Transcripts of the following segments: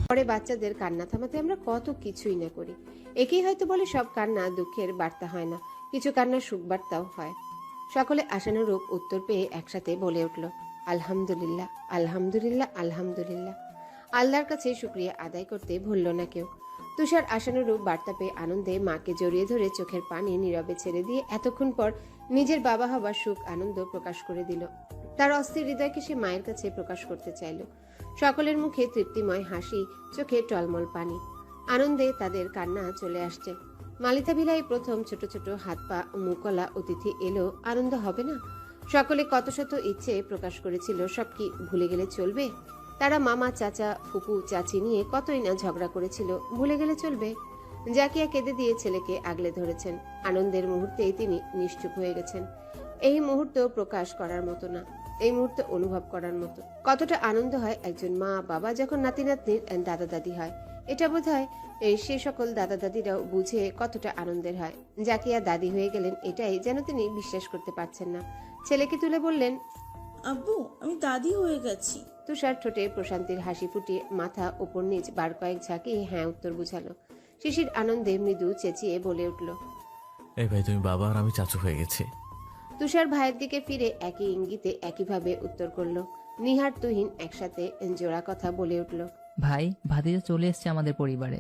পরে বাচ্চাদের কান্না থামাতে আমরা কত কিছুই না করি। একেই হয়তো বলে সব কান্না দুঃখের বার্তা হয় না, কিছু কান্না সুখ বার্তাও হয়। সকলে আশানুরূপ উত্তর পেয়ে একসাথে বলে উঠল, আলহামদুলিল্লাহ, আলহামদুলিল্লাহ, আলহামদুলিল্লাহ। আল্লাহর কাছে শুকরিয়া আদায় করতে ভুলল না কেউ। তুষার আশানুরূপ বার্তা পেয়ে আনন্দে মাকে জড়িয়ে ধরে চোখের পানি নীরবে ছেড়ে দিয়ে এতক্ষণ পর নিজের বাবা হবার সুখ আনন্দ প্রকাশ করে দিল। তার অস্থির হৃদয়কে সে মায়ের কাছে প্রকাশ করতে চাইল। সকলের মুখে তৃপ্তিময় হাসি, চোখে টলমল পানি। আনন্দে তাদের কান্না চলে আসছে। মালিতা ভিলাই প্রথম ছোট ছোট হাত পা মুকলা অতিথি এলো, আনন্দ হবে না? সকলে কত শত ইচ্ছে প্রকাশ করেছিল, সব কি ভুলে গেলে চলবে? তারা মামা, চাচা, ফুপু, চাচি নিয়ে কতই না ঝগড়া করেছিল, ভুলে গেলে চলবে? জাকিয়া কেঁদে দিয়ে ছেলেকে আগলে ধরেছেন। আনন্দের মুহূর্তেই তিনি নিশ্চুপ হয়ে গেছেন। এই মুহূর্ত প্রকাশ করার মতো না, এই মুহূর্তে অনুভব করার মতো। কতটা আনন্দ হয় একজন মা বাবা যখন নাতি নাতনির দাদা দাদি হয়। এটা বোধ হয় সে সকল দাদা দাদিরাও বুঝে কতটা আনন্দের হয়। জাকিয়া দাদি হয়ে গেলেন, এটাই যেন তিনি বিশ্বাস করতে পারছেন না। ছেলেকে তুলে বললেন, আব্বু, আমি দাদি হয়ে গেছি। তুষার ঠোঁটে প্রশান্তির হাসি ফুটিয়ে মাথা উপর নিচ বার কয়েক ঝাঁকিয়ে হ্যাঁ উত্তর বুঝালো। শিশির আনন্দে মৃদু চেঁচিয়ে বলে উঠল, এই ভাই, তুমি বাবা আর আমি চাচু হয়ে গেছি। তুষার ভাইয়ের দিকে ফিরে একই ইঙ্গিতে একইভাবে উত্তর করল। নিহার তুহিন একসাথে জোড়া কথা বলে উঠল, ভাই, ভাতিজা চলে এসছে আমাদের পরিবারে।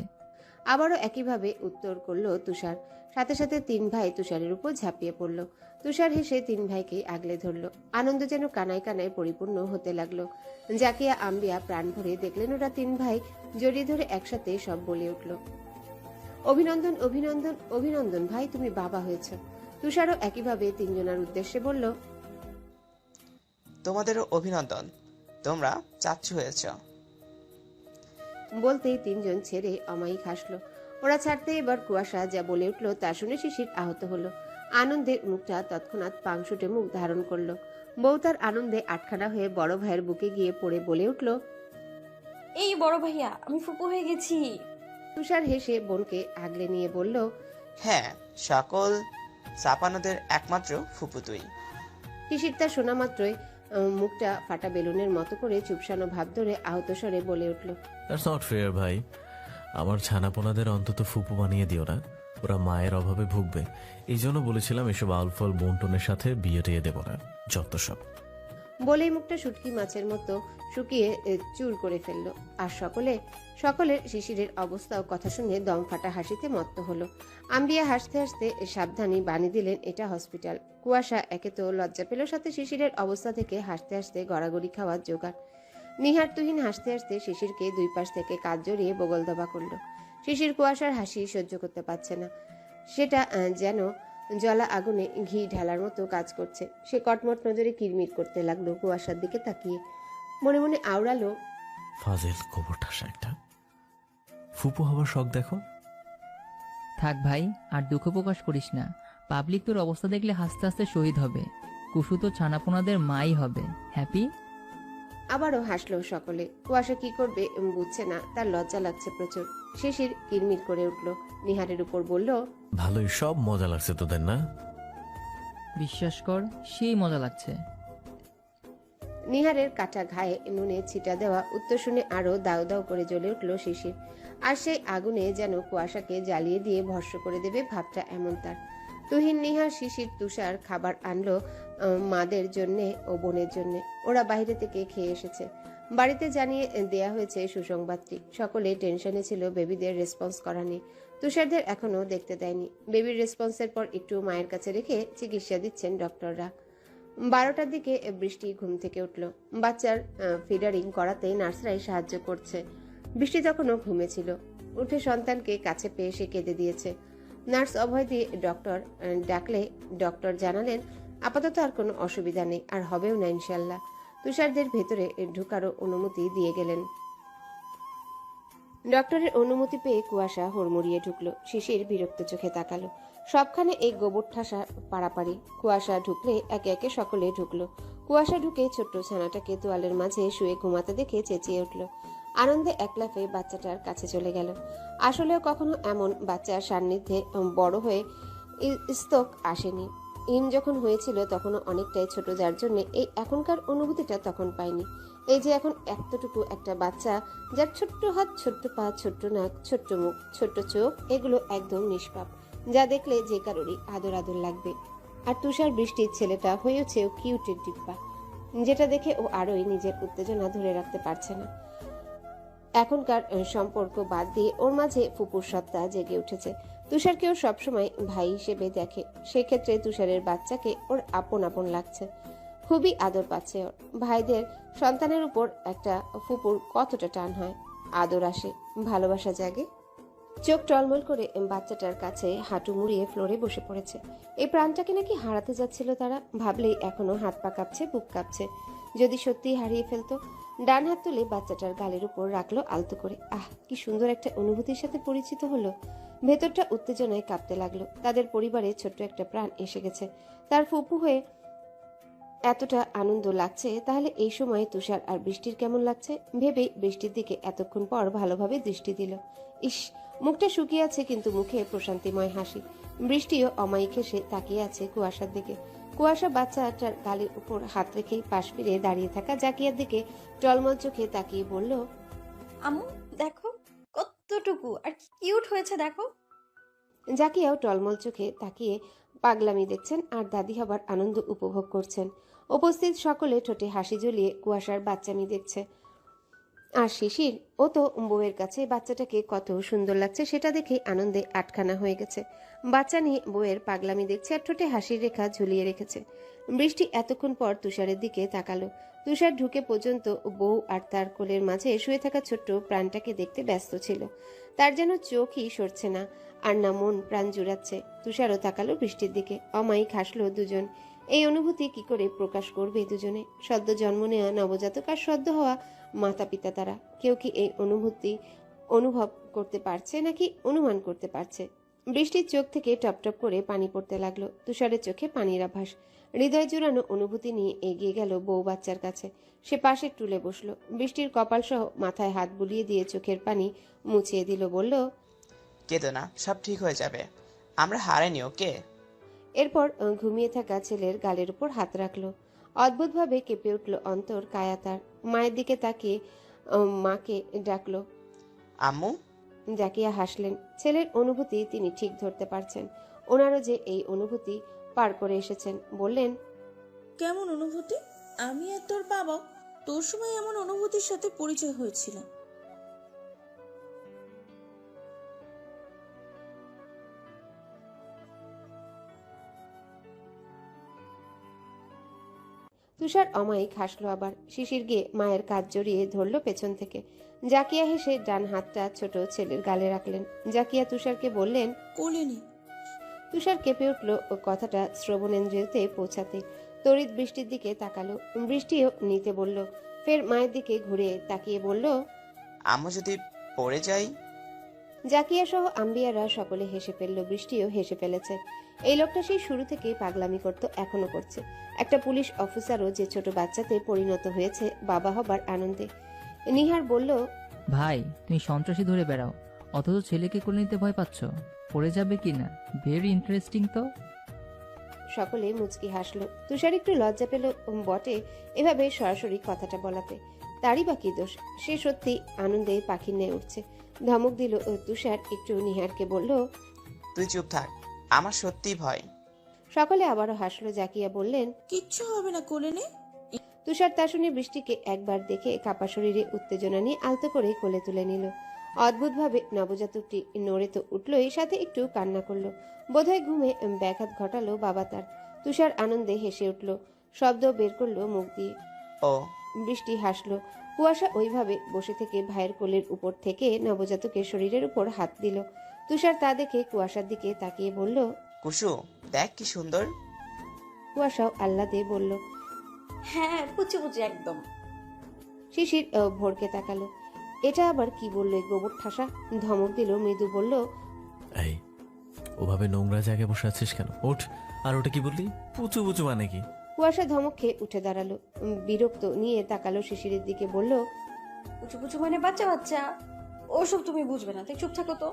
আবারও একইভাবে উত্তর করল তুষার। সাথে সাথে তিন ভাই তুষারের উপর ঝাঁপিয়ে পড়ল। তুষার হেসে তিন ভাইকে আগলে ধরল। আনন্দ যেন কানায় কানায় পরিপূর্ণ হতে লাগলো। জাকিয়া, আম্বিয়া প্রাণ ভরে দেখলেন ওরা তিন ভাই জড়িয়ে ধরে একসাথে সব বলে উঠল, অভিনন্দন, অভিনন্দন, অভিনন্দন ভাই, তুমি বাবা হয়েছ। তুষারও একইভাবে তিনজনের উদ্দেশ্যে বলল, তোমাদেরও অভিনন্দন, তোমরা চাচ্ছু হয়েছ। বলতেই তিনজন ছেড়ে অমায়িক হাসলো। ওরা ছাড়তে এবার কুয়াশা যা বলে উঠল তা শুনে শিশির আহত হলো। আনন্দে মুখটা তৎক্ষণাৎ পাংশুটে মুখ ধারণ করলো। বউ তার আনন্দে আটখানা হয়ে বড় ভাইয়ের বুকে গিয়ে পড়ে বলে উঠল, এই বড় ভাইয়া, আমি ফুপু হয়ে গেছি। তুষার হেসে বোনকে আগলে নিয়ে বলল, হ্যাঁ, সকল চাপানোদের একমাত্র ফুপু তুই। শিশির তার শোনা মাত্রই মুখটা ফাটা বেলুনের মতো করে চুপসানো ভাব ধরে আহত স্বরে বলে উঠল, দ্যাটস নট ফেয়ার ভাই। আমার ছানাপোনাদের অন্তত ফুপু বানিয়ে দিও না, ওরা মায়ের অভাবে ভুগবে। এই জন্য বলেছিলাম এসব আলফল বন্টনের সাথে বিয়ে টিয়ে দেবো না, যত সব। বলেই মুখটা শুটকি মাছের মতো শুকিয়ে চুর করে ফেললো। আর সকলের শিশিরের অবস্থা ও কথা শুনে দম ফাটা হাসিতে মত্ত হলো। আম্বিয়া হাসতে হাসতে সাবধানী বানিয়ে দিলেন, এটা হসপিটাল। কুয়াশা একে তো লজ্জা পেল, সাথে শিশিরের অবস্থা থেকে হাসতে হাসতে গড়াগড়ি খাওয়ার জোগাড়। নিহার তুহিন হাসতে হাসতে শিশিরকে দুই পাশ থেকে কাঁধ জড়িয়ে বগল দাবা করলো। শিশির কুয়াশার হাসি সহ্য করতে পারছে না, সেটা যেন জ্বলা আগুনে ঘি ঢালার মতো কাজ করছে। সে কটমট নজরে কিরমির করতে লাগলো কুয়াশার দিকে তাকিয়ে। মনে মনে আওড়ালো, ফাজিল গোবর ঠাসা একটা। ফুপু হবার শখ দেখো। থাক ভাই, আর দুঃখ প্রকাশ করিস না। পাবলিক তোর অবস্থা দেখলে হাসতে হাসতে শহীদ হবে। কুসু তো ছানাপোনাদের মাই হবে। হ্যাপি? আবারও হাসলো সকলে। কুয়াশা কি করবে বুঝছে না, তার লজ্জা লাগছে প্রচুর। শিশির কিরমির করে উঠল, নিহারের উপর বলল, ভালোই, সব মজা লাগছে তোদের না? বিশ্বাস কর, সেই মজা লাগছে। নিহারের কাটা ঘায়ে নুনে ছিটা দেওয়া উত্তর শুনে আরো দাউ দাউ করে জ্বলে উঠল শিশির। আর সেই আগুনে যেন কুয়াশাকে জ্বালিয়ে দিয়ে ভস্ম করে দেবে ভাবটা এমন তার। তুহিন, নিহার, শিশির, তুষার খাবার আনলো মাদের জন্যে ও বোনের জন্যে। ওরা বাইরে থেকে খেয়ে এসেছে। বাড়িতে জানিয়ে দেয়া হয়েছে সুসংবাদটি। সকলে টেনশনে ছিল বেবিদের রেসপন্স করা নিয়ে। তুষারদের এখনো দেখতে দেয়নি। বেবির রেসপন্সের পর একটু মায়ের কাছে রেখে চিকিৎসা দিচ্ছেন ডক্টররা। 12টার দিকে বৃষ্টি ঘুম থেকে উঠল। বাচ্চার ফিডারিং করাতে নার্সরাই সাহায্য করছে। বৃষ্টি তখনও ঘুমেছিল। উঠে সন্তানকে কাছে পেয়ে সে কেঁদে দিয়েছে। নার্স অভয় দিয়ে ডক্টর ডাকলে ডক্টর জানালেন আপাতত আর কোনো অসুবিধা নেই, আর হবেও না ইনশাল্লাহ। তুষারদের ভেতরে ঢুকারও অনুমতি দিয়ে গেলেন। ডক্টরের অনুমতি পেয়ে কুয়াশা হুড়মুড়িয়ে ঢুকলো। শিশির বিরক্ত চোখে তাকালো। সবখানে এই গোবর ঠাসা পাড়াপাড়ি। কুয়াশা ঢুকলে একে একে সকলে ঢুকলো। কুয়াশা ঢুকে ছোট্ট ছানাটাকে তোয়ালের মাঝে শুয়ে ঘুমাতে দেখে চেঁচিয়ে উঠল। আনন্দে একলাফে বাচ্চাটার কাছে চলে গেল। আসলেও কখনো এমন বাচ্চার সান্নিধ্যে বড় হয়ে স্তক আসেনি। ইম যখন হয়েছিল তখনও অনেকটাই ছোট, যার জন্য এই এখনকার অনুভূতিটা তখন পাইনি। এই যে এখন এতটুকু একটা বাচ্চা, যার ছোট্ট হাত, ছোট্ট পা, ছোট্ট নাক, ছোট্ট মুখ, ছোট্ট চোখ, এগুলো একদম নিষ্পাপ, যা দেখলে যে কারোরই আদর আদর লাগবে। আর তুষার বৃষ্টির ছেলেটা হয়েছে ও কিউটের ডিব্বা, যেটা দেখে ও আরোই নিজের উত্তেজনা ধরে রাখতে পারছে না। এখনকার সম্পর্ক বাদ দিয়ে ওর মাঝে ফুপুর সত্তা জেগে উঠেছে। তুষারকেও সবসময় ভাই হিসেবে দেখে, সেক্ষেত্রে তুষারের বাচ্চাকে ওর আপন আপন লাগছে, খুবই আদর পাচ্ছে ওর। ভাইদের সন্তানের উপর একটা ফুপুর কতটা টান হয়, আদর আসে, ভালোবাসা জাগে। চোখ টলমল করে বাচ্চাটার কাছে হাঁটু মুড়িয়ে ফ্লোরে বসে পড়েছে। এই প্রাণটাকে নাকি হারাতে যাচ্ছিল তারা, ভাবলেই এখনো হাত পা কাঁপছে, বুক কাঁপছে। যদি সত্যিই হারিয়ে ফেলতো। ডান হাত তুলে বাচ্চাটার গালের উপর রাখলো আলতো করে। আহ, কি সুন্দর একটা অনুভূতির সাথে পরিচিত হলো। ভেতরটা উত্তেজনায় কাঁপতে লাগলো। তাদের পরিবারে ছোট্ট একটা প্রাণ এসে গেছে, তার ফুপু হয়ে এতটা আনন্দ লাগছে। তাহলে এই সময় তুষার আর বৃষ্টির কেমন লাগছে ভেবেই বৃষ্টির দিকে এতক্ষণ পর ভালোভাবে দৃষ্টি দিল। ইস, মুখটা শুকিয়ে আছে কিন্তু মুখে প্রশান্তিময় হাসি। বৃষ্টিও অমায়িক হেসে তাকিয়ে আছে কুয়াশার দিকে। কুয়াশা বাচ্চাটার গালের উপর হাত রেখেই পাশ ফিরে দাঁড়িয়ে থাকা জাকিয়ার দিকে টলমল চোখে তাকিয়ে বলল, আম্মু দেখো কতটুকু আর কিউট হয়েছে দেখো। জাকিয়াও টলমল চোখে তাকিয়ে পাগলামি দেখছেন আর দাদি হবার আনন্দ উপভোগ করছেন। উপস্থিত সকলে ঠোঁটে হাসি ঝুলিয়ে কুয়াশার বাচ্চামি দেখছে। আর শিশির, ও তো বউয়ের কাছে বাচ্চাটাকে কত সুন্দর লাগছে সেটা দেখে আনন্দে আটখানা হয়ে গেছে। বাচ্চা নিয়ে বউয়ের পাগলামি দেখছে আর ঠোঁটে হাসির রেখা ঝুলিয়ে রেখেছে। বৃষ্টি এতক্ষণ পর তুষারের দিকে তাকালো। তুষার ঢুকে পর্যন্ত বউ আর তার কোলের মাঝে শুয়ে থাকা ছোট্ট প্রাণটাকে দেখতে ব্যস্ত ছিল। তার যেন চোখই সরছে না, আর না মন প্রাণ জুড়াচ্ছে। তুষারও তাকালো বৃষ্টির দিকে, অমায়িক হাসলো দুজন। এই অনুভূতি কি করে প্রকাশ করবে দুজনে? সদ্য জন্ম নেওয়া নবজাতক আর সদ্য হওয়া মাতা পিতা, তারা কেউ কি এই অনুভূতি অনুভব করতে পারছে নাকি অনুমান করতে পারছে? বৃষ্টির চোখ থেকে টপ টপ করে পানি পড়তে লাগলো। তুষারের চোখে পানির আভাস। হৃদয় জুড়ানো অনুভূতি নিয়ে এগিয়ে গেল বউ বাচ্চার কাছে। সে পাশের টুলে বসলো। বৃষ্টির কপাল সহ মাথায় হাত বুলিয়ে দিয়ে চোখের পানি মুছিয়ে দিল, বলল, কেঁদো না, সব ঠিক হয়ে যাবে। আমরা হারাইনি, ওকে? এরপর ঘুমিয়ে থাকা ছেলের গালের উপর হাত রাখলো। অদ্ভুতভাবে কেঁপে উঠল অন্তর, কায়া তার। মায়ের দিকে তাকিয়ে মাকে ডাকলো। আম্মু। জাকিয়া হাসলেন। ছেলের অনুভূতি তিনি ঠিক ধরতে পারছেন। ওনারও যে এই অনুভূতি পার করে এসেছেন। বললেন, কেমন অনুভূতি? আমি আর তোর বাবা তোর সময় এমন অনুভূতির সাথে পরিচয় হয়েছিল। তুষার অমায়িক হাসলো আবার। শিশির গিয়ে মায়ের কাজ জড়িয়ে ধরলো পেছন থেকে। জাকিয়া হেসে ডান হাতটা ছোট ছেলের গালে রাখলেন। জাকিয়া তুষারকে বললেন, কোলে নে। তুষার কেঁপে উঠল ও কথাটা শ্রবণেন্দ্রিয়তে পৌঁছাতে। তড়িৎ বৃষ্টির দিকে তাকালো। বৃষ্টিও নিতে বলল। ফের মায়ের দিকে ঘুরে তাকিয়ে বলল, আম্মু যদি পড়ে যাই? জাকিয়া সহ আম্বিয়ারা সকলে হেসে ফেলল। বৃষ্টিও হেসে ফেলেছে। এই লোকটা সেই শুরু থেকেই পাগলামি করত, এখনো করছে। একটা পুলিশ অফিসারও যে ছোট বাচ্চাতে পরিণত হয়েছে বাবা হবার আনন্দে। নিহার বলল, ভাই তুমি সন্ত্রাসী ধরে বেড়াও, অথচ ছেলেকে কোলে নিতে ভয় পাচ্ছ, পড়ে যাবে কি না। ভেরি ইন্টারেস্টিং তো। সকলে মুচকি হাসলো। তুষার একটু লজ্জা পেল বটে এভাবে সরাসরি কথাটা বলাতে। তারই বা কি দোষ? সে সত্যি আনন্দে পাখির ন্যায় উঠছে। ধমক দিল তুষার। একটু নিহারকে বলল, তুই চুপ থাক, আমার সত্যিই ভয়। সকলে আবারও হাসলো। জাকিয়া বললেন, কিচ্ছু হবে না, কোলে নে। তুষার তা শুনে বৃষ্টিকে একবার দেখে কাপা শরীরে উত্তেজনা নিয়ে আলতো করে কোলে তুলে নিল। অদ্ভুতভাবে নবজাতকটি নড়ে তো উঠলই, সাথে একটু কান্না করলো। বোধহয় ঘুমে ব্যাঘাত ঘটালো বাবা তার। তুষার আনন্দে হেসে উঠল, শব্দ বের করলো মুখ দিয়ে। ও। বৃষ্টি হাসলো। কুয়াশা ওইভাবে বসে থেকে ভাইয়ের কোলের উপর থেকে নবজাতকের শরীরের উপর হাত দিল। তুষার তা দেখে কুয়াশার দিকে তাকিয়ে বলল, কুসু দেখ কি সুন্দর। কুয়াশাও আহ্লাদে বলল, হ্যাঁ পুচু পুচু একদম। শিশির ভোরকে তাকালো। এটা আবার কি বললো এই গোবর ঠাসা? ধমক দিল, মৃদু বলল, এই ওভাবে নোংরা জায়গায় বসে আছিস কেন? ওঠ। আর ওটা কি বললি? পুচু পুচু মানে কি? কুয়াশা ধমক খেয়ে উঠে দাঁড়ালো। বিরক্ত নিয়ে তাকালো শিশিরের দিকে, বলল, পুচু পুচু মানে বাচ্চা বাচ্চা, ওসব তুমি বুঝবে না, তাই চুপ থাকো তো।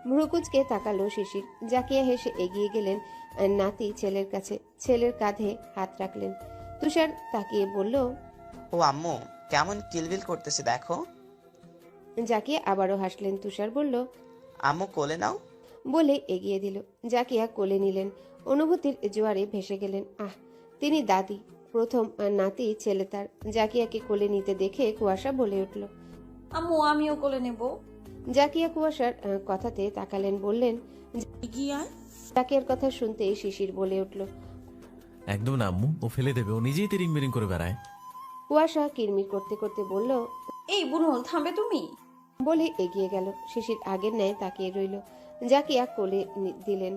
ভ্রুকুচকে তাকালো শিশির। জাকিয়া হেসে এগিয়ে গেলেন নাতি ছেলের কাছে, ছেলের কাঁধে হাত রাখলেন। তুষার তাকিয়ে বলল, ও আম্মু কেমন কিলবিল করতেছে দেখো। জাকিয়া আবারও হাসলেন। তুষার বলল, আম্মু কোলে নাও। বলে এগিয়ে দিল। জাকিয়া কোলে নিলেন, অনুভূতির জোয়ারে ভেসে গেলেন। তিনি দাদি, প্রথম নাতি ছেলে তার। জাকিয়াকে কোলে নিতে দেখে কুয়াশা বলে উঠল। আম্মু আমিও কোলে নেব। জাকিয়া কুয়াশার কথাতে তাকালেন, বললেন। এগিয়ে আয়। জাকিয়ার কথা শুনতে শিশির বলে উঠল। একদম না আম্মু, ও ফেলে দেবে, ও নিজেই তিরিং বিরিং করে বেড়ায়। কুয়াশা কিরমির করতে করতে বলল, এই বুনুল থামবে তুমি। বলে এগিয়ে গেল। শিশির আগের ন্যায় তাকিয়ে রইল। জাকিয়া কোলে দিলেন।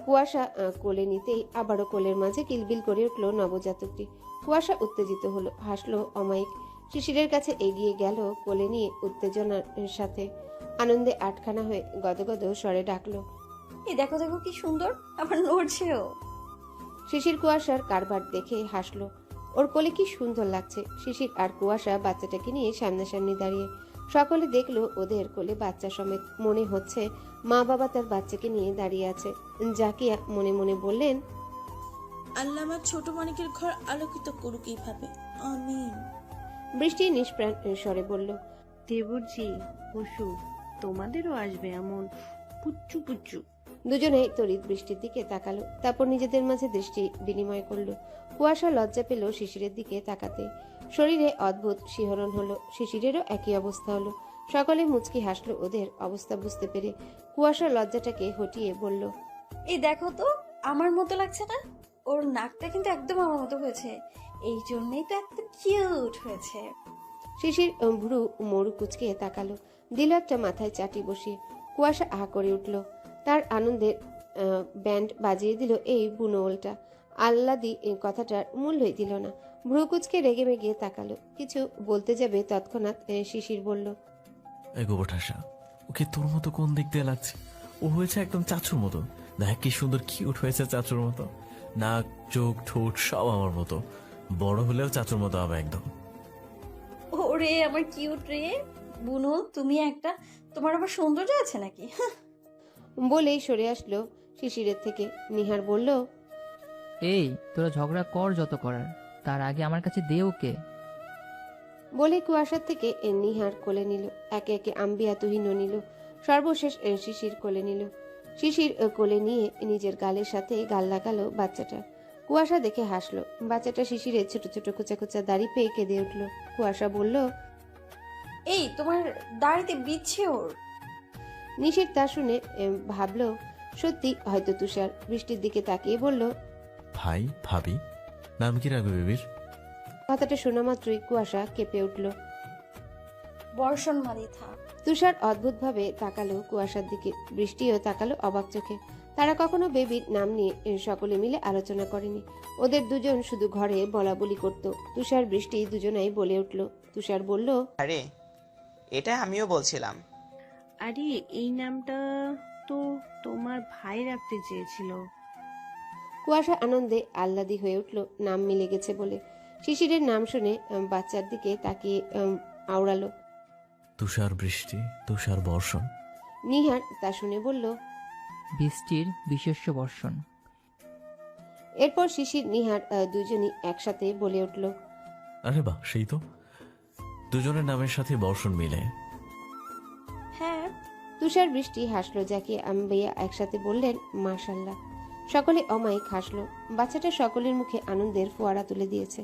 কুয়াশা কোলে নিতেই আবারও কোলের মাঝে কিলবিল করে উঠল নবজাতকটি। কুয়াশা উত্তেজিত হলো, হাসলো অমায়িক। শিশিরের কাছে এগিয়ে গেল, কোলে নিয়ে উত্তেজনার সাথে আনন্দে আটখানা হয়ে গদগদ স্বরে ডাকলো, এই দেখো দেখো কি সুন্দর, আবার নড়ছেও। শিশির কুয়াশার কারবার দেখে হাসলো। ওর কোলে কি সুন্দর লাগছে। শিশির আর কুয়াশা বাচ্চাটাকে নিয়ে সামনাসামনি দাঁড়িয়ে। সকলে দেখলো ওদের কোলে বাচ্চা সমেত। মনে হচ্ছে মা বাবা তার বাচ্চাকে নিয়ে দাঁড়িয়ে আছে। জাকিয়া মনে মনে বললেন, আল্লাহ আমার ছোট মানিকের ঘর আলোকিত করুক এইভাবে, আমিন। বৃষ্টি নিষ্প্রাণ স্বরে বলল, দেবরজি বসু, তোমাদেরও আসবে এমন পুচ্চু পুচ্চু। দুজনেই তড়িৎ বৃষ্টির দিকে তাকালো, তারপর নিজেদের মাঝে দৃষ্টি বিনিময় করলো। কুয়াশা লজ্জা পেল শিশিরের দিকে তাকাতে। শরীরে অদ্ভুত শিহরণ হলো। শিশিরেরও একই অবস্থা হলো। সকলে মুচকি হাসলো ওদের অবস্থা বুঝতে পেরে। কুয়াশা লজ্জাটাকে হটিয়ে বলল, এই দেখো তো আমার মতো লাগছে না? ওর নাকটা কিন্তু একদম আমার মতো হয়েছে, এই জন্যই তো এত কিউট হয়েছে। শিশির ভুরু মরু কুচকে তাকালো, দিল একটা মাথায় চাটি বসিয়ে। কুয়াশা আহা করে উঠল। তার আনন্দের ব্যান্ড বাজিয়ে দিল এই বুনোলটা। আল্লাদি কথাটার মূল্যই দিল না। ভ্রু কুচকে রেগে মেগে তাকালো। কিছু বলতে যাবে তৎক্ষণাৎ শিশির বলল, এই গোবর ঠাসা, ওকে তোর মতো কোন দিক দিয়ে লাগছে? ও হয়েছে একদম চাচুর মতো। দেখ কি সুন্দর কিউট হয়েছে চাচুর মতো। নাক, চোখ, ঠোঁট সব আমার মতো। বড় হলেও চাচুর মতো হবে একদম। ওরে আমার কিউট রে বুনুল, তুমি একটা, তোমার আবার সৌন্দর্য আছে নাকি? বলেই সরে আসলো শিশিরের থেকে। নিহার বলল, এই তোরা ঝগড়া কর যত করার, তার আগে আমার কাছে দে ওকে। বলে কুয়াশার থেকে নিহার কোলে নিল। একে একে আম্বিয়া তুহিনও নিল। সর্বশেষ শিশির কোলে নিল। শিশির কোলে নিয়ে নিজের গালের সাথে গাল লাগালো বাচ্চাটা। কুয়াশা দেখে হাসলো। বাচ্চাটা শিশিরের ছোট ছোট খোঁচা খোঁচা দাড়ি পেয়ে কেঁদে উঠল। কুয়াশা বলল, এই তোমার দাড়িতে বিচ্ছে ওর। নিশির তা শুনে ভাবলো সত্যি হয়তো তুষার। বৃষ্টির দিকে তাকিয়ে বলল, ভাই, ভাবি, নাম কি রাখবে বেবির? কথাটা শোনা মাত্রই কুয়াশা কেঁপে উঠল। বর্ষণ মালিথা। তুষার অদ্ভুতভাবে তাকালো কুয়াশার দিকে। বৃষ্টিও তাকালো অবাক চোখে। তারা কখনো বেবির নাম নিয়ে সকলে মিলে আলোচনা করেনি। ওদের দুজন শুধু ঘরে বলা বলি করত। তুষার বৃষ্টি দুজনাই বলে উঠল। তুষার বলল, আরে এটা আমিও বলছিলাম। আরে এই নামটা তো তোমার ভাই রাখতে চেয়েছিল। কুয়াশা আনন্দে আহ্লাদি হয়ে উঠল নাম মিলে গেছে বলে। শিশিরের নাম শুনে বাচ্চার দিকে তাকিয়ে আওড়ালো। তুষার বৃষ্টি, তুষার বর্ষণ। নিহার তা শুনে বলল, বৃষ্টির বিশেষ্য বর্ষণ। এরপর শিশির নিহার দুজনই একসাথে বলে উঠল, আরে বাহ, সেই তো, দুজনের নামের সাথে বর্ষণ মিলে। হ্যাঁ। তুষার বৃষ্টি হাসলো। যাকে আম্বিয়া একসাথে বললেন, মাশাল্লাহ। সকলে অমায়িক হাসলো। বাচ্চাটা সকলের মুখে আনন্দের ফোয়ারা তুলে দিয়েছে।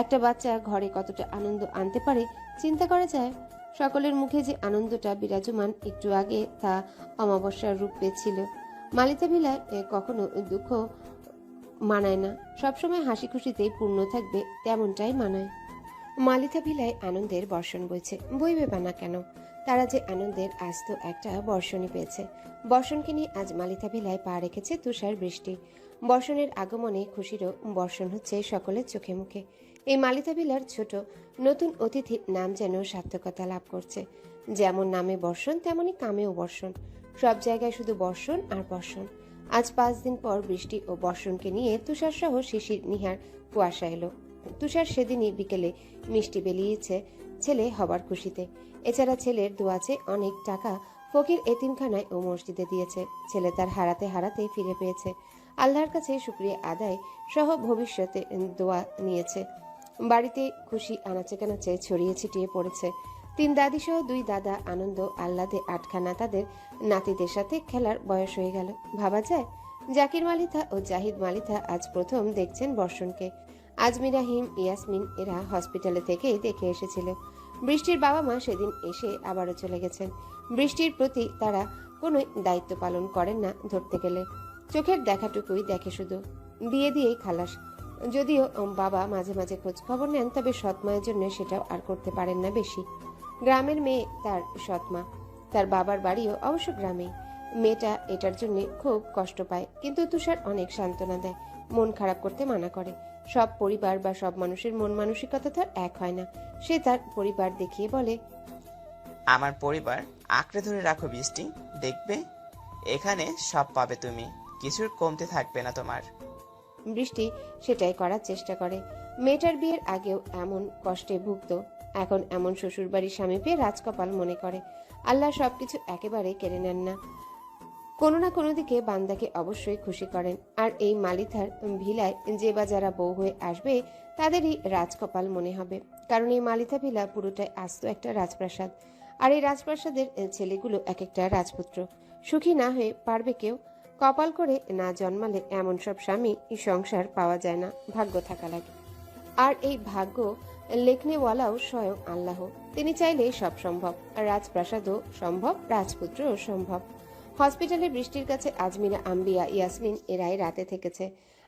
একটা বাচ্চা ঘরে কতটা আনন্দ আনতে পারে চিন্তা করা যায়। সকলের মুখে যে আনন্দটা বিরাজমান একটু আগে, তা অমাবস্যার রূপ পেয়েছিল। মালিতা ভিলায় কখনো দুঃখ মানায় না, সবসময় হাসি খুশিতেই পূর্ণ থাকবে তেমনটাই মানায়। মালিতা ভিলায় আনন্দের বর্ষণ বইছে, বইবে বা না কেন? তারা যে আনন্দের আজ তো একটা বর্ষণই পেয়েছে। বর্ষণকে নিয়ে আজ মালিতা ভিলায় পা রেখেছে তুষার বৃষ্টি। বর্ষণের আগমনে খুশিরও বর্ষণ হচ্ছে সকলের চোখে মুখে। এই মালিতা ভিলার ছোট নতুন অতিথির নাম যেন সার্থকতা লাভ করছে। যেমন নামে বর্ষণ, তেমনি কামেও বর্ষণ। সব জায়গায় শুধু বর্ষণ আর বর্ষণ। আজ 5 দিন পর বৃষ্টি ও বর্ষণকে নিয়ে তুষার সহ শিশির, নিহার, কুয়াশা এলো। তুষার সেদিনই বিকেলে মিষ্টি বেলিয়েছে ছেলে হবার খুশিতে। এছাড়া ছেলের দোয়াচে অনেক টাকা ফকির এতিমখানায় ও মসজিদে দিয়েছে। ছেলে তার হারাতে হারাতে ফিরে পেয়েছে। আল্লাহর কাছে শুকরিয়া আদায় সহ ভবিষ্যতে দোয়া নিয়েছে। বাড়িতে খুশি আনাচে কানাচে ছড়িয়ে ছিটিয়ে পড়েছে। 3 দাদি সহ 2 দাদা আনন্দ আহ্লাদে আটখানা তাদের নাতিদের সাথে খেলার বয়স হয়ে গেল। ভাবা যায়, জাকির মালিথা ও জাহিদ মালিথা আজ প্রথম দেখছেন বর্ষণকে। আজমিরা, হিম, ইয়াসমিন এরা হসপিটালে থেকেই দেখে এসেছিল। বৃষ্টির বাবা মা সেদিন এসে আবারও চলে গেছেন। বৃষ্টির প্রতি তারা কোনো দায়িত্ব পালন করেন না ধরতে গেলে। চোখের দেখাটুকুই দেখে শুধু, দিয়ে দিয়েই খালাস। যদিও বাবা মাঝে মাঝে খোঁজ খবর নেন, তবে সৎমায়ের জন্য সেটাও আর করতে পারেন না বেশি। গ্রামের মেয়ে তার সৎমা, তার বাবার বাড়িও অবশ্য গ্রামেই। মেয়েটা এটার জন্য খুব কষ্ট পায়, কিন্তু তুষার অনেক সান্ত্বনা দেয়, মন খারাপ করতে মানা করে। সব পরিবার বা সব মানুষের মন মানসিকতা তার এক হয় না। সে তার পরিবার দেখিয়ে বলে, আমার পরিবার আঁকড়ে ধরে রাখো বৃষ্টি, দেখবে এখানে সব পাবে তুমি, কিছুর কমতে থাকবে না তোমার। বৃষ্টি সেটাই করার চেষ্টা করে। মেয়েটার বিয়ের আগেও এমন কষ্টে ভুগত, এখন এমন শ্বশুরবাড়ির স্বামী পেয়ে রাজকপাল মনে করে। আল্লাহ সবকিছু একেবারে কেড়ে নেন না, কোনো না কোনো দিকে বান্দাকে অবশ্যই খুশি করেন। আর এই মালিথার ভিলায় যে বা যারা বউ হয়ে আসবে তাদেরই রাজকপাল মনে হবে, কারণ এই মালিথা ভিলা পুরোটাই আস্ত একটা রাজপ্রাসাদ। আর এই রাজপ্রাসাদের ছেলেগুলো এক একটা রাজপুত্র। সুখী না হয়ে পারবে কেউ? কপাল করে না জন্মালে এমন সব স্বামী সংসার পাওয়া যায় না, ভাগ্য থাকা লাগে। আর এই ভাগ্য লেখনেওয়ালাও স্বয়ং আল্লাহ। তিনি চাইলে সব সম্ভব, রাজপ্রাসাদও সম্ভব, রাজপুত্রও সম্ভব। হসপিটালে বৃষ্টির কাছে আজমিরা, আম্বিয়া, ইয়াসমিন এরাই রাতে থেকেছে।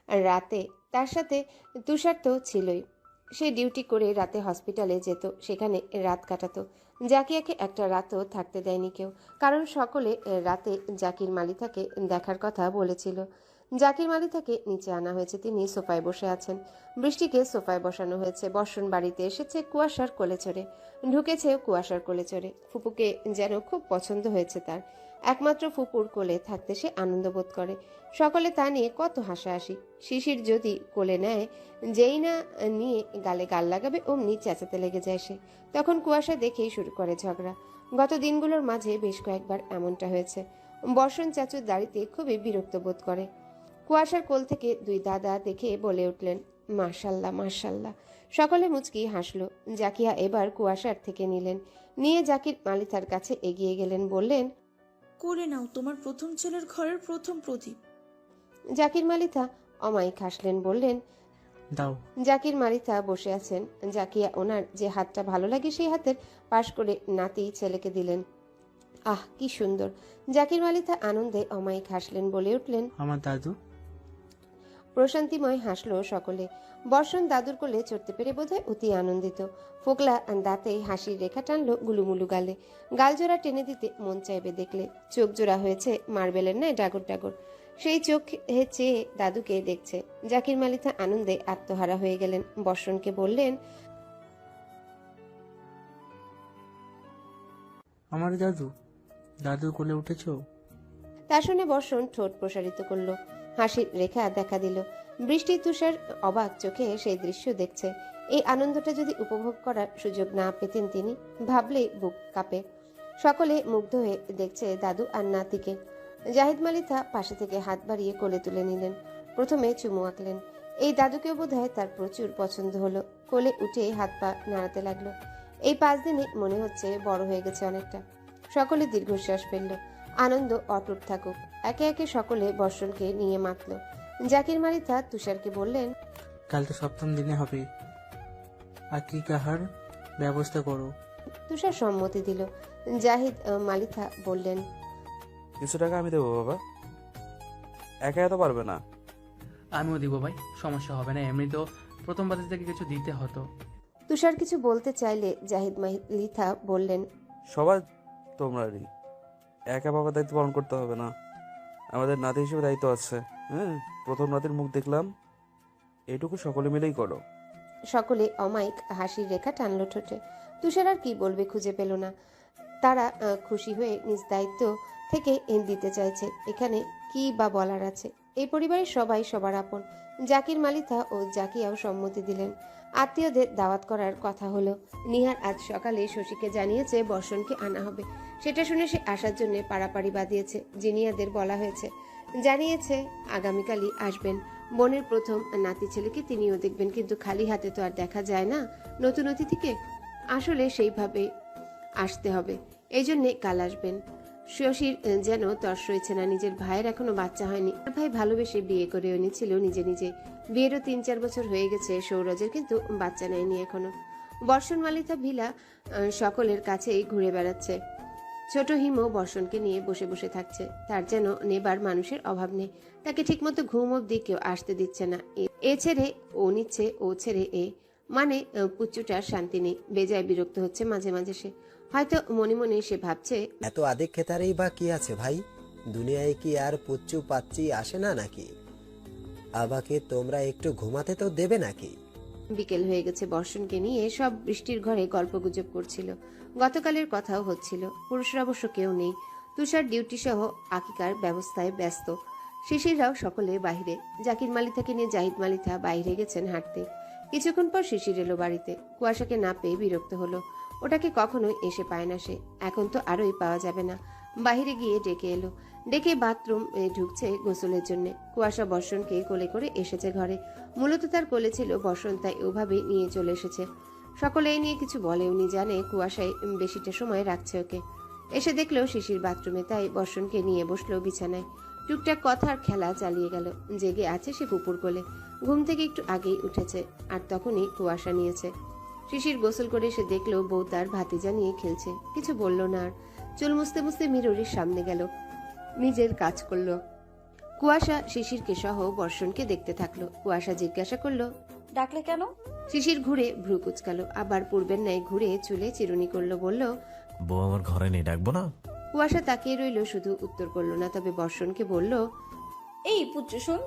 আর রাতে তার সাথে তুষার তো ছিলই। সে ডিউটি করে রাতে হসপিটালে যেত, সেখানে রাত কাটাতো। জাকিয়াকে একটা রাতও থাকতে দেয়নি কেউ, কারণ সকলে রাতে জাকির মালিথাকে দেখার কথা বলেছিল। জাকির মালিথাকে নিচে আনা হয়েছে, তিনি সোফায় বসে আছেন। বৃষ্টিকে সোফায় বসানো হয়েছে। বর্ষণ বাড়িতে এসেছে কুয়াশার কোলে চড়ে, ঢুকেছে কুয়াশার কোলে চড়ে। ফুপুকে যেন খুব পছন্দ হয়েছে তার। একমাত্র ফুপুর কোলে থাকতে সে আনন্দ বোধ করে। সকলে তা নিয়ে কত হাসাহাসি। শিশির যদি কোলে নেয়, যেই না নিয়ে গালে গাল লাগাবে অমনি চেঁচাতে লেগে যায় সে। তখন কুয়াশা দেখেই শুরু করে ঝগড়া। গত দিনগুলোর মাঝে বেশ কয়েকবার এমনটা হয়েছে। বর্ষণ চাচুর দাড়িতে খুবই বিরক্ত বোধ করে। কুয়াশার কোল থেকে 2 দাদা দেখে বলে উঠলেন, মাশাল্লাহ মাশাল্লাহ। সকলে মুচকি হাসলো। জাকিয়া এবার কুয়াশার থেকে নিলেন, নিয়ে জাকির মালিথার কাছে এগিয়ে গেলেন, বললেন, করে নাও তোমার প্রথম ছেলের ঘরের প্রথম প্রদীপ। জাকির মালিথা অমায়িক হাসলেন, বললেন, দাও। জাকির মালিথা বসে আছেন। জাকিয়া ওনার যে হাতটা ভালো লাগে সেই হাতের পাশ করে নাতি ছেলেকে দিলেন। আহ কি সুন্দর। জাকির মালিথা আনন্দে অমায়িক হাসলেন, বলে উঠলেন, আমার দাদু। প্রশান্তিময় হাসলো সকলে। বর্ষণ দাদুর কোলে চড়তে পেরে বোধহয় অতি আনন্দিত। ফোকলা দাঁতে হাসির রেখা টানলো গুলুমুলু গালে। গালজোড়া টেনে দিতে মন চাইবে দেখলে। চোখ জোড়া হয়েছে মার্বেলের ন্যায় ডাগর ডাগর। সেই চোখ চেয়ে দাদুকে দেখছে। জাকির মালিথা আনন্দে আত্মহারা হয়ে গেলেন। বর্ষণকে বললেন, আমার দাদু। দাদু কোলে উঠেছো? তা শুনে বর্ষণ ঠোঁট প্রসারিত করলো, হাসির রেখা দেখা দিল। বৃষ্টি তুষার অবাক চোখে সেই দৃশ্য দেখছে। এই আনন্দটা যদি উপভোগ করার সুযোগ না পেতেন তিনি, ভাবলেই বুক কাঁপে। সকলে মুগ্ধ হয়ে দেখছে দাদু আর নাতিকে। জাহিদ মালিথা পাশে থেকে হাত বাড়িয়ে কোলে তুলে নিলেন। প্রথমে চুমু আঁকলেন। এই দাদুকেও বোধহয় তার প্রচুর পছন্দ হলো। কোলে উঠে হাত পা নাড়াতে লাগলো। এই 5 দিনে মনে হচ্ছে বড় হয়ে গেছে অনেকটা। সকলে দীর্ঘশ্বাস ফেলল। আনন্দ অটুট থাকুক। একে একে সকলে বর্ষণকে নিয়ে মাতল। জাকির মালিথা তুষারকে বললেন, কাল তো সপ্তম দিনে হবে, আর কি কাহার ব্যবস্থা করো। তুষার সম্মতি দিল। জাহিদ মালিথা বললেন, কিছু টাকা আমি দেবো বাবা, একা এত পারবে না। আমিও দিব ভাই, সমস্যা হবে না, এমনি তো প্রথম বাজার থেকে কিছু দিতে হতো। তুষার কিছু বলতে চাইলে জাহিদ মালিথা বললেন, সবার তোমরারই, একা বাবার দায়িত্ব পালন করতে হবে না, আমাদের নাতি হিসেবে দায়িত্ব আছে। হ্যাঁ, প্রথম নাতির মুখ দেখলাম, এটুকু সকলে মিলেই করো। সকলে অমায়িক হাসির রেখা টানলো ঠোঁটে। তুষার আর কি বলবে খুঁজে পেল না। তারা খুশি হয়ে নিজ দায়িত্ব থেকে দিতে চাইছে। এখানে কি বা বলার আছে? এই পরিবারের সবাই সবার আপন। জাকির মালিথা ও জাকিয়াও সম্মতি দিলেন। আত্মীয়দের দাওয়াত করার কথা হলো। নিহার আজ সকালে শশীকে জানিয়েছে বর্ষণকে আনা হবে। সেটা শুনে সে আসার জন্য পাড়াপাড়ি বাঁধিয়েছে। জিনিয়াদের বলা হয়েছে জানিয়েছে আগামীকালই আসবেন। বোনের প্রথম নাতি ছেলেকে তিনিও দেখবেন, কিন্তু খালি হাতে তো আর দেখা যায় না নতুন অতিথিকে। আসলে সেইভাবে আসতে হবে, এই জন্যে কাল আসবেন। শশীর যেন তর্স রয়েছে না, নিজের ভাইয়ের এখনো বাচ্চা হয়নি। ভাই ভালোবেসে বিয়ে করে এনেছিল নিজে নিজে, বিয়েরও 3-4 বছর হয়ে গেছে সৌরজের, কিন্তু বাচ্চা নেয়নি এখনো। বর্ষণ মালিতা ভিলা সকলের কাছেই ঘুরে বেড়াচ্ছে। ছোট হিমও বর্ষণকে নিয়ে বসে বসে থাকছে, তার যেন নেবার মানুষের অভাব নেই। তাকে ঠিকমতো ঘুম অব্দি কেউ আসতে দিচ্ছে না। এ ছেড়ে ও নিচ্ছে, ও ছেড়ে এ, মানে পুচ্চুটার শান্তি নেই। বেজায় বিরক্ত হচ্ছে মাঝে মাঝে সে। হয়তো মনে মনে সে ভাবছে, এত আদিক খেতারেই বা কি আছে ভাই? দুনিয়ায় কি আর পুচ্চু পাচ্চি আসে না নাকি? আবাকে তোমরা একটু ঘুমাতে তো দেবে নাকি? বিকেল হয়ে গেছে। বর্ষণকে নিয়ে সব বৃষ্টির ঘরে গল্পগুজব করছিল, গতকালের কথাও হচ্ছিল। পুরুষরা অবশ্য কেউ নেই। তুষার ডিউটি সহ আকিকার ব্যবস্থায় ব্যস্ত। শিশিররাও সকলে বাইরে। জাকির মালিতাকে নিয়ে জাহিদ মালিতা বাইরে গেছেন হাঁটতে। কিছুক্ষণ পর শিশির এলো বাড়িতে। কুয়াশাকে না পেয়ে বিরক্ত হলো। ওটাকে কখনোই এসে পায় না সে, এখন তো আরোই পাওয়া যাবে না। বাহিরে গিয়ে ডেকে এলো, ডেকে বাথরুম ঢুকছে গোসলের জন্য। কুয়াশা বর্ষণকে কোলে করে এসেছে ঘরে। মূলত তার কোলে ছিল বর্ষণ, তাই ওভাবেই নিয়ে চলে এসেছে। সকলে এই নিয়ে কিছু বলেওনি, জানে কুয়াশায় বেশিটা সময় রাখছে ওকে। এসে দেখলো শিশির বাথরুমে, তাই বর্ষণকে নিয়ে বসলো বিছানায়। টুকটাক কথার খেলা চালিয়ে গেল। জেগে আছে সে কুকুর কোলে, ঘুম থেকে একটু আগেই উঠেছে, আর তখনই কুয়াশা নিয়েছে। শিশির গোসল করে এসে দেখলো বউ তার ভাতিজা নিয়ে খেলছে। কিছু বলল না আর। চুল মুছতে মুছতে মিররের সামনে গেল, নিজের কাজ করলো। কুয়াশা শিশিরকে সহ বর্ষণকে দেখতে থাকলো। কুয়াশা জিজ্ঞাসা করলো, ডাকলে কেন? শিশির ঘুরে ভ্রু কুচকালো, আবার পূর্বের ন্যায় ঘুরে চুলে চিরুনি করলো, বলল, বউ আমার ঘরে নেই, ডাকবো না? কুয়াশা তাকিয়ে রইল, শুধু উত্তর করলো না। তবে বর্ষণকে বলল, এই পুচ্চু শুন,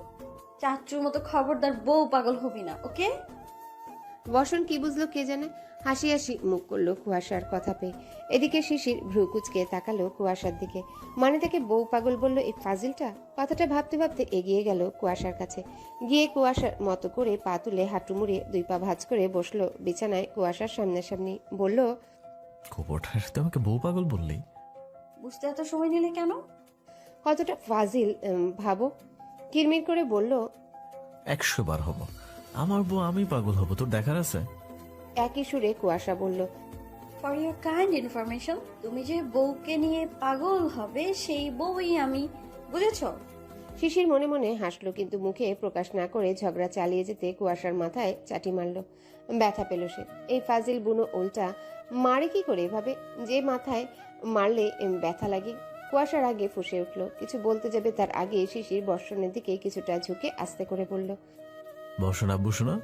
চাচুর মতো খবরদার বউ পাগল হবি না, ওকে? বর্ষণ কি বুঝলো কে জানে, হাসি হাসি মুখ করলো কুয়াশার কথা পেয়ে। এদিকে শিশির ভ্রু কুচকে তাকালো কুয়াশার দিকে, মানে তাকে বউ পাগল বলল এই ফাজিলটা। কথাটা ভাবতে ভাবতে এগিয়ে গেল কুয়াশার কাছে, গিয়ে কুয়াশার মতো করে পা তুলে হাঁটু মুড়ে 2 পা ভাঁজ করে বসলো বিছানায় কুয়াশার সামনাসামনি। বলল, খবরটার সাথে আমাকে বউ পাগল বললি? বুঝতে এত সময় নিলে কেন? কতটা ফাজিল ভাবো। কিরমির করে বলল, 100 বার হব আমার বউ, আমি পাগল হব, তোর দেখার আছে? একই সুরে কুয়াশা বলল, ফর ইউর কাইন্ড ইনফরমেশন, তুমি যে বউকে নিয়ে পাগল হবে সেই বউই আমি, বুঝেছো? শিশির মনে মনে হাসলো, কিন্তু মুখে প্রকাশ না করে ঝগড়া চালিয়ে যেতে কুয়াশার মাথায় চাটি মারল। ব্যথা পেল সে। এই ফাজিল বুনো উল্টা মারে কি করে এভাবে, যে মাথায় মারলে ব্যথা লাগে? কুয়াশার আগে ফুঁসে উঠল। কিছু বলতে যাবে তার আগে শিশির বর্ষণের দিকে কিছুটা ঝুঁকে আস্তে করে বলল, বর্ষণ আব্বু শোনা,